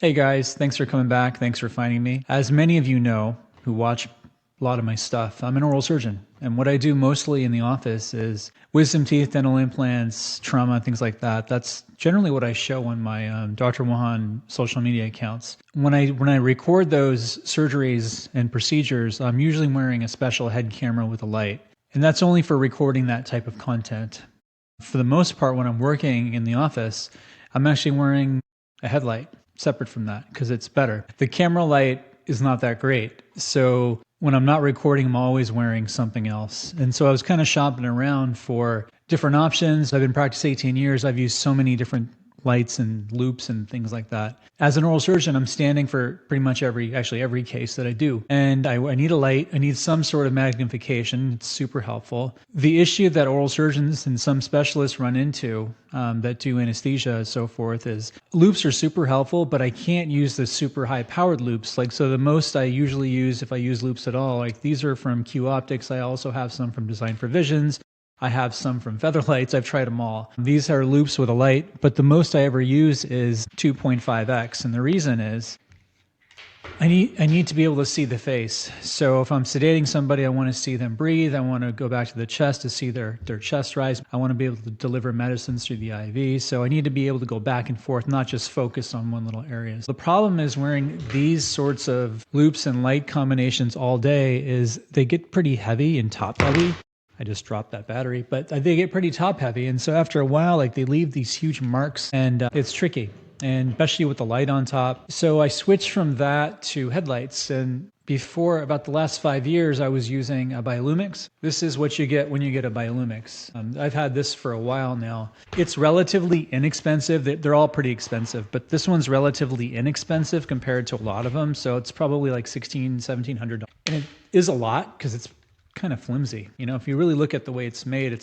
Hey guys, thanks for coming back. Thanks for finding me. As many of you know who watch a lot of my stuff, I'm an oral surgeon. And what I do mostly in the office is wisdom teeth, dental implants, trauma, things like that. That's generally what I show on my Dr. Wahan social media accounts. When I record those surgeries and procedures, I'm usually wearing a special head camera with a light. And that's only for recording that type of content. For the most part, when I'm working in the office, I'm actually wearing a headlight separate from that because it's better. The camera light is not that great. So when I'm not recording, I'm always wearing something else. And so I was kind of shopping around for different options. I've been practicing 18 years. I've used so many different lights and loupes and things like that. As an oral surgeon, I'm standing for pretty much every case that I do. And I need a light. I need some sort of magnification. It's super helpful. The issue that oral surgeons and some specialists run into that do anesthesia and so forth is loupes are super helpful, but I can't use the super high powered loupes. So the most I usually use, if I use loupes at all, these are from Q Optics. I also have some from Design for Visions. I have some from Featherlights. I've tried them all. These are loupes with a light, but the most I ever use is 2.5x. And the reason is I need to be able to see the face. So if I'm sedating somebody, I want to see them breathe. I want to go back to the chest to see their chest rise. I want to be able to deliver medicines through the IV. So I need to be able to go back and forth, not just focus on one little area. The problem is wearing these sorts of loupes and light combinations all day is they get pretty heavy and top heavy. I just dropped that battery, but they get pretty top heavy. And so after a while, they leave these huge marks and it's tricky, and especially with the light on top. So I switched from that to headlights. And before about the last 5 years, I was using a Biolumix. This is what you get when you get a Biolumix. I've had this for a while now. It's relatively inexpensive. They're all pretty expensive, but this one's relatively inexpensive compared to a lot of them. So it's probably like $1,600, $1,700. And it is a lot because it's kind of flimsy. If you really look at the way it's made,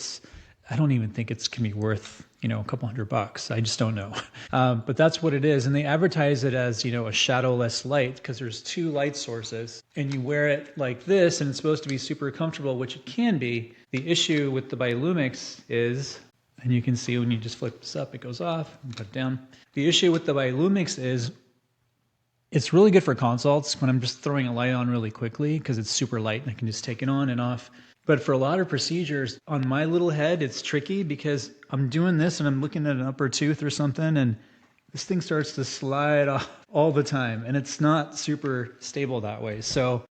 I don't even think it's can be worth, a couple $100. I just don't know. But that's what it is. And they advertise it as, a shadowless light because there's two light sources and you wear it like this and it's supposed to be super comfortable, which it can be. The issue with the Biolumix is, and you can see when you just flip this up, it goes off and put it down. The issue with the Biolumix is it's really good for consults when I'm just throwing a light on really quickly because it's super light and I can just take it on and off. But for a lot of procedures on my little head, it's tricky because I'm doing this and I'm looking at an upper tooth or something and this thing starts to slide off all the time and it's not super stable that way. So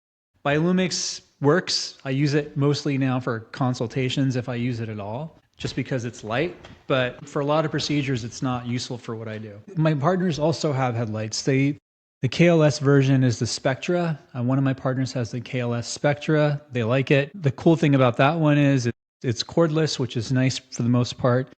Biolumix works. I use it mostly now for consultations if I use it at all, just because it's light. But for a lot of procedures, it's not useful for what I do. My partners also have headlights. The KLS version is the Spectra. One of my partners has the KLS Spectra. They like it. The cool thing about that one is it's cordless, which is nice for the most part.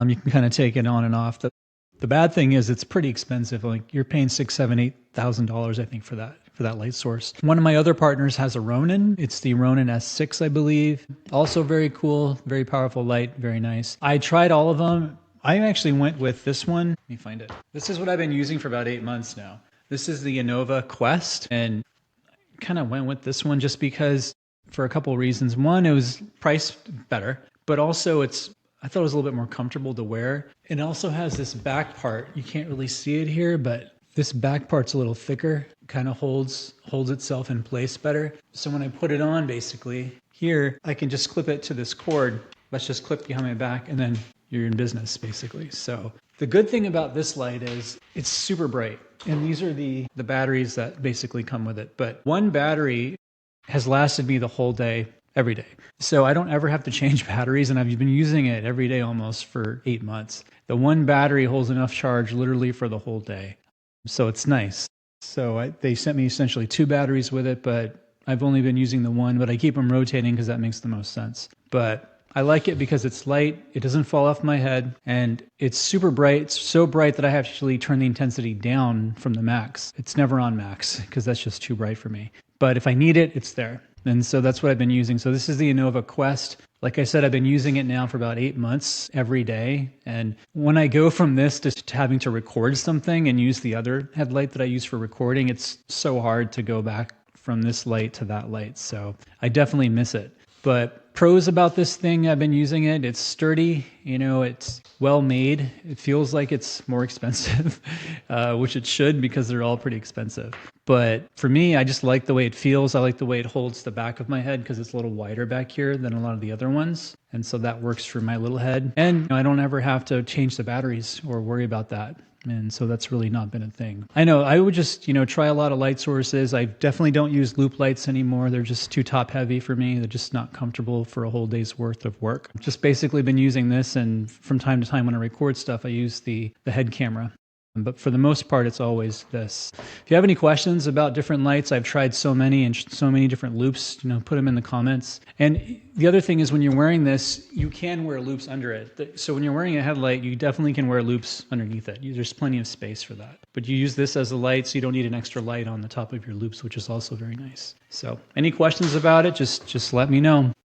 You can kind of take it on and off. The bad thing is it's pretty expensive. You're paying $6,000, $7,000, $8,000, I think, for that light source. One of my other partners has a Ronin. It's the Ronin S6, I believe. Also very cool, very powerful light, very nice. I tried all of them. I actually went with this one. Let me find it. This is what I've been using for about 8 months now. This is the Anova Quest, and I kind of went with this one just because for a couple of reasons. One, it was priced better, but also I thought it was a little bit more comfortable to wear. It also has this back part. You can't really see it here, but this back part's a little thicker, kind of holds itself in place better. So when I put it on, basically, here, I can just clip it to this cord. Let's just clip behind my back, and then you're in business, basically. So the good thing about this light is it's super bright. And these are the batteries that basically come with it. But one battery has lasted me the whole day, every day. So I don't ever have to change batteries, and I've been using it every day almost for 8 months. The one battery holds enough charge literally for the whole day. So it's nice. So they sent me essentially 2 batteries with it, but I've only been using the one, but I keep them rotating because that makes the most sense. But I like it because it's light, it doesn't fall off my head, and it's super bright. It's so bright that I have to actually turn the intensity down from the max. It's never on max because that's just too bright for me. But if I need it, it's there. And so that's what I've been using. So this is the Anova Quest. Like I said, I've been using it now for about 8 months every day. And when I go from this to having to record something and use the other headlight that I use for recording, it's so hard to go back from this light to that light. So I definitely miss it. But Pros about this thing, I've been using it. It's sturdy, you know, it's well made. It feels like it's more expensive, which it should because they're all pretty expensive. But for me, I just like the way it feels. I like the way it holds the back of my head because it's a little wider back here than a lot of the other ones. And so that works for my little head. And you know, I don't ever have to change the batteries or worry about that. And so that's really not been a thing. I know I would just, you know, try a lot of light sources. I definitely don't use loop lights anymore. They're just too top heavy for me. They're just not comfortable for a whole day's worth of work. Just basically been using this, and from time to time when I record stuff, I use the head camera. But for the most part, it's always this. If you have any questions about different lights, I've tried so many and so many different loupes, you know, put them in the comments. And the other thing is when you're wearing this, you can wear loupes under it. So when you're wearing a headlight, you definitely can wear loupes underneath it. There's plenty of space for that. But you use this as a light, so you don't need an extra light on the top of your loupes, which is also very nice. So any questions about it, just let me know.